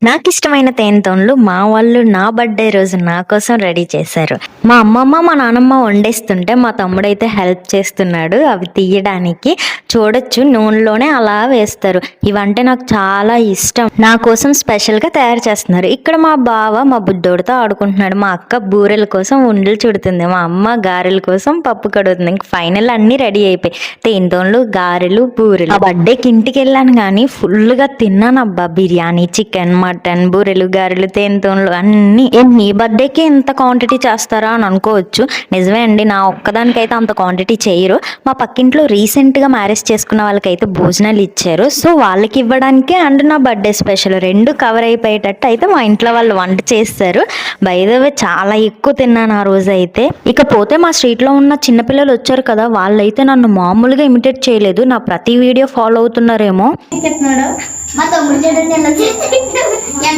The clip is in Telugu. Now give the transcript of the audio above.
నాకిష్టమైన తేనెతోన్లు మా వాళ్ళు నా బర్త్‌డే రోజు నా కోసం రెడీ చేశారు. మా అమ్మమ్మ, మా నానమ్మ వండేస్తుంటే మా తమ్ముడైతే హెల్ప్ చేస్తున్నాడు అవి తీయడానికి. చూడొచ్చు నూనెలోనే అలా వేస్తారు. ఇవంటే నాకు చాలా ఇష్టం. నా కోసం స్పెషల్‌గా తయారు చేస్తున్నారు. ఇక్కడ మా బావ మా బుడ్డోడితో ఆడుకుంటున్నాడు. మా అక్క బూరెల కోసం ఉండలు చుడుతుంది. మా అమ్మ గారెల కోసం పప్పు కడుగుతుంది. ఇంక ఫైనల్ అన్నీ రెడీ అయిపోయాయి. తేనెతోన్లు, గారెలు, బూరెలు. ఆ బర్త్‌డేకి ఇంటికెళ్ళాను గానీ ఫుల్‌గా తిన్నానబ్బా! బిర్యానీ, చికెన్, మటన్, బూరెలు, గారెలు, తేనెతోన్లు అన్నీ. నీ బర్త్డేకి ఇంత క్వాంటిటీ చేస్తారా అని అనుకోవచ్చు. నిజమే అండి, నా ఒక్కదానికైతే అంత క్వాంటిటీ చేయరు. మా పక్కింట్లో రీసెంట్గా మ్యారేజ్ చేసుకున్న వాళ్ళకైతే భోజనాలు ఇచ్చారు. సో వాళ్ళకి ఇవ్వడానికి అండ్ నా బర్త్డే స్పెషల్ రెండు కవర్ అయిపోయేటట్టు అయితే మా ఇంట్లో వాళ్ళు వంట చేస్తారు. బై ద వే చాలా ఎక్కువ తిన్నాను ఆ రోజు అయితే. ఇకపోతే మా స్ట్రీట్లో ఉన్న చిన్నపిల్లలు వచ్చారు కదా, వాళ్ళైతే నన్ను మామూలుగా ఇమిటేట్ చేయలేదు. నా ప్రతి వీడియో ఫాలో అవుతున్నారేమో. మా తమ్ముడు చూడండి ఎలా చేసి